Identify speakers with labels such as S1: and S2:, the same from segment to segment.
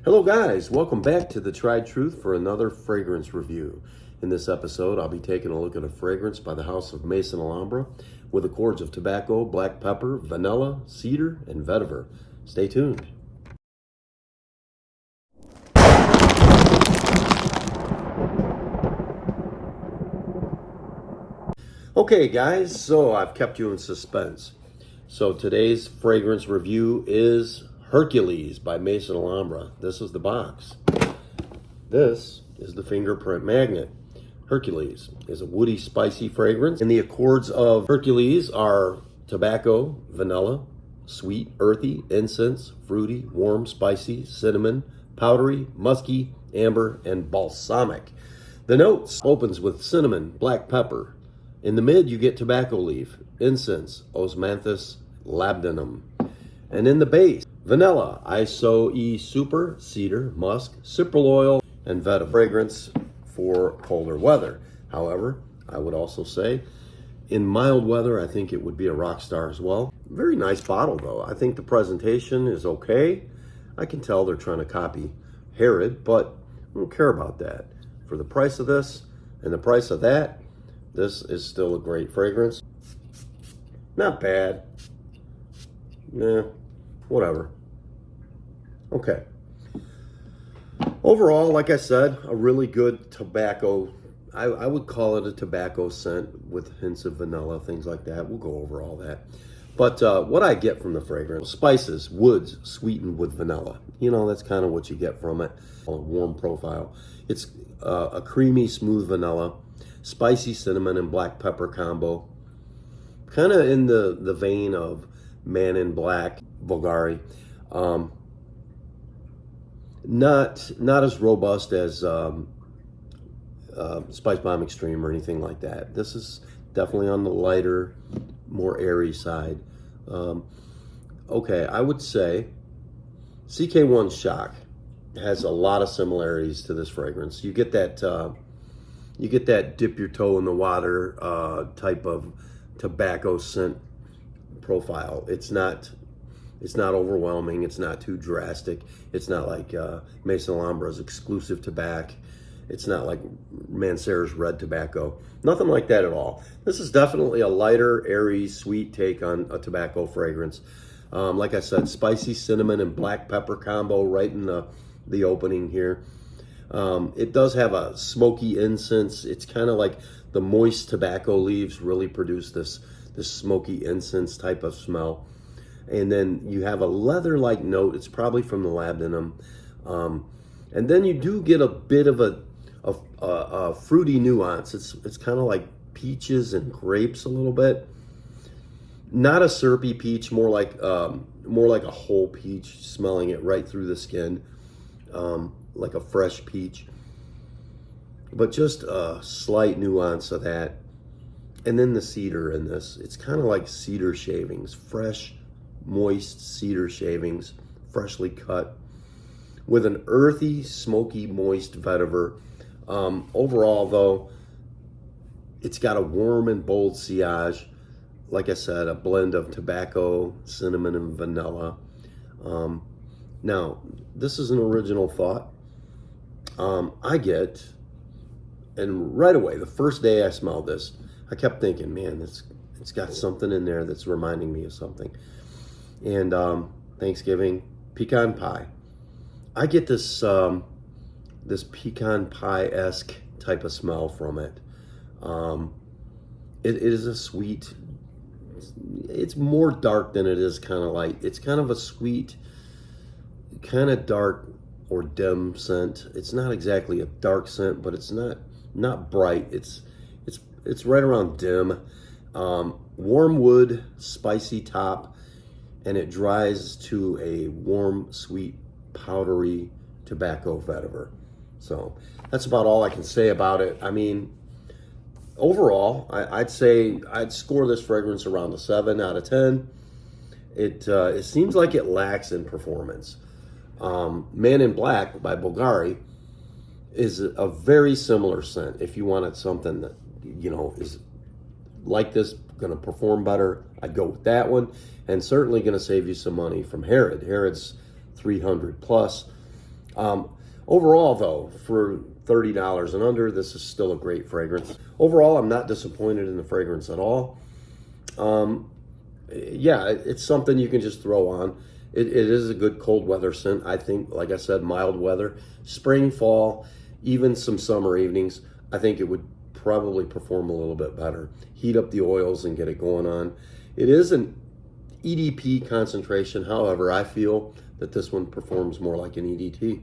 S1: Hello guys, welcome back to The Tried Truth for another fragrance review. In this episode, I'll be taking a look at a fragrance by the house of Maison Alhambra with accords of tobacco, black pepper, vanilla, cedar, and vetiver. Stay tuned. Okay guys, so I've kept you in suspense. So today's fragrance review is Hercules by Maison Alhambra. This is the box. This is the fingerprint magnet. Hercules is a woody, spicy fragrance. And the accords of Hercules are tobacco, vanilla, sweet, earthy, incense, fruity, warm, spicy, cinnamon, powdery, musky, amber, and balsamic. The notes opens with cinnamon, black pepper. In the mid, you get tobacco leaf, incense, osmanthus, labdanum. And in the base, vanilla, iso-e super, cedar, musk, cypriol oil, and vetiver. Fragrance for colder weather. However, I would also say, in mild weather, I think it would be a rock star as well. Very nice bottle, though. I think the presentation is okay. I can tell they're trying to copy Herod, but I don't care about that. For the price of this and the price of that, this is still a great fragrance. Not bad. Nah, whatever. Okay. Overall, like I said, a really good tobacco. I would call it a tobacco scent with hints of vanilla, things like that. We'll go over all that. But what I get from the fragrance, spices, woods, sweetened with vanilla. You know, that's kind of what you get from it. A warm profile. It's a creamy, smooth vanilla. Spicy cinnamon and black pepper combo, kind of in the vein of Man in Black, Bulgari. Not as robust as Spice Bomb Extreme or anything like that. This is definitely on the lighter, more airy side. Okay, I would say CK1 Shock has a lot of similarities to this fragrance. You get that dip your toe in the water type of tobacco scent profile. It's not overwhelming. It's not too drastic. It's not like Maison Alhambra's exclusive tobacco. It's not like Mancera's red tobacco. Nothing like that at all. This is definitely a lighter, airy, sweet take on a tobacco fragrance. Like I said, spicy cinnamon and black pepper combo right in the opening here. It does have a smoky incense. It's kind of like the moist tobacco leaves really produce this smoky incense type of smell. And then you have a leather-like note. It's probably from the labdanum. And then you do get a bit of a fruity nuance. It's kind of like peaches and grapes a little bit. Not a syrupy peach, more like a whole peach, smelling it right through the skin. Like a fresh peach, but just a slight nuance of that. And then the cedar in this, it's kind of like cedar shavings, fresh, moist cedar shavings, freshly cut, with an earthy, smoky, moist vetiver. Overall, though, it's got a warm and bold sillage. Like I said, a blend of tobacco, cinnamon, and vanilla. Now, this is an original thought. I get, and right away, the first day I smelled this, I kept thinking, man, it's got something in there that's reminding me of something. And Thanksgiving pecan pie. I get this this pecan pie-esque type of smell from it. It is a sweet. It's more dark than it is kind of light. It's kind of a sweet, kind of dark or dim scent. It's not exactly a dark scent, but it's not bright. It's right around dim. Warm wood, spicy top, and it dries to a warm, sweet, powdery tobacco vetiver. So that's about all I can say about it. I mean, overall, I'd say I'd score this fragrance around a 7 out of 10. It seems like it lacks in performance. Man in Black by Bulgari is a very similar scent. If you wanted something that, you know, is like this, going to perform better, I'd go with that one. And certainly going to save you some money from Herod. Herod's $300 plus. Overall, though, for $30 and under, this is still a great fragrance. Overall, I'm not disappointed in the fragrance at all. Yeah, it's something you can just throw on. It is a good cold weather scent. I think, like I said, mild weather, spring, fall, even some summer evenings, I think it would probably perform a little bit better. Heat up the oils and get it going on. It is an EDP concentration. However, I feel that this one performs more like an EDT.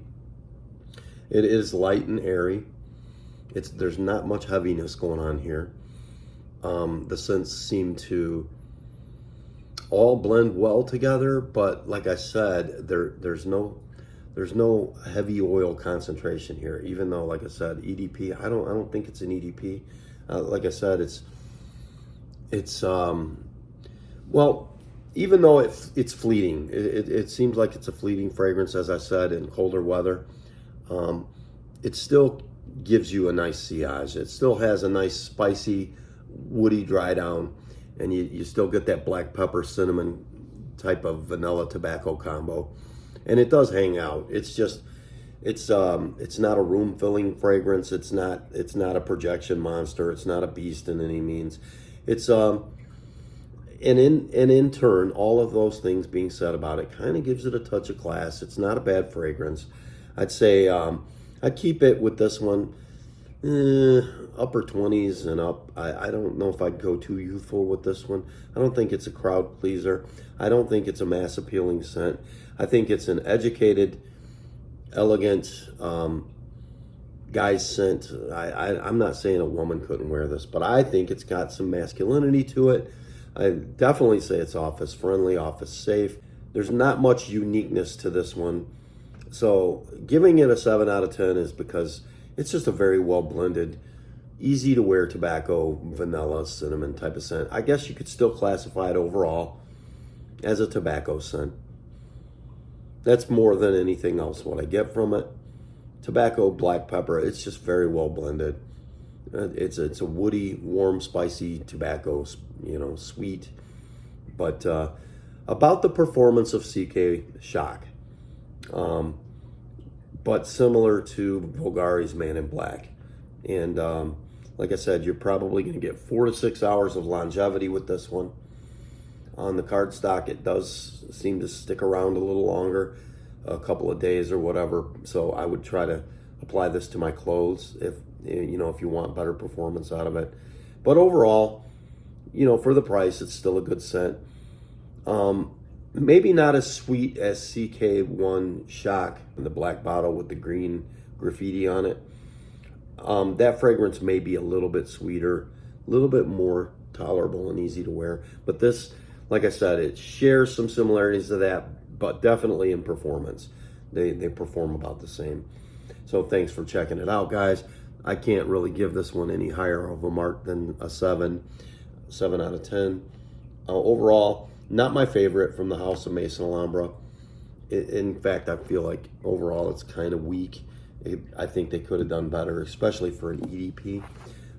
S1: It is light and airy. There's not much heaviness going on here. The scents seem to all blend well together, but like I said, there's no heavy oil concentration here. Even though, like I said, EDP, I don't think it's an EDP. Like I said, it's well, even though it's fleeting, it seems like it's a fleeting fragrance, as I said, in colder weather. It still gives you a nice sillage. It still has a nice spicy, woody dry down, and you still get that black pepper cinnamon type of vanilla tobacco combo, and it does hang out. It's just it's not a room filling fragrance. It's not a projection monster. It's not a beast in any means. It's and in turn, all of those things being said about it kind of gives it a touch of class. It's not a bad fragrance. I'd say I'd keep it with this one upper 20s and up. I don't know if I'd go too youthful with this one. I don't think it's a crowd pleaser. I don't think it's a mass appealing scent. I think it's an educated, elegant guy's scent. I'm not saying a woman couldn't wear this, but I think it's got some masculinity to it. I definitely say it's office friendly, office safe. There's not much uniqueness to this one. So giving it a 7 out of 10 is because it's just a very well blended, easy to wear tobacco, vanilla, cinnamon type of scent. I guess you could still classify it overall as a tobacco scent. That's more than anything else what I get from it. Tobacco, black pepper, it's just very well blended. It's a woody, warm, spicy tobacco, sweet. But about the performance of CK Shock. But similar to Bulgari's Man in Black. And like I said, you're probably going to get 4 to 6 hours of longevity with this one. On the cardstock, it does seem to stick around a little longer, a couple of days or whatever. So I would try to apply this to my clothes if you want better performance out of it. But overall, for the price, it's still a good scent. Maybe not as sweet as CK1 Shock, the black bottle with the green graffiti on it. That fragrance may be a little bit sweeter, a little bit more tolerable and easy to wear. But this, like I said, it shares some similarities to that, but definitely in performance. They perform about the same. So thanks for checking it out, guys. I can't really give this one any higher of a mark than a 7 out of 10. Overall, not my favorite from the House of Maison Alhambra. In fact, I feel like overall it's kind of weak. I think they could have done better, especially for an EDP.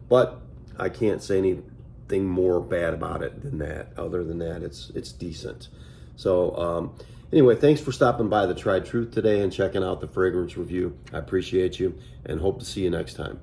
S1: But I can't say anything more bad about it than that. Other than that, it's decent. So anyway, thanks for stopping by the Tried Truth today and checking out the fragrance review. I appreciate you and hope to see you next time.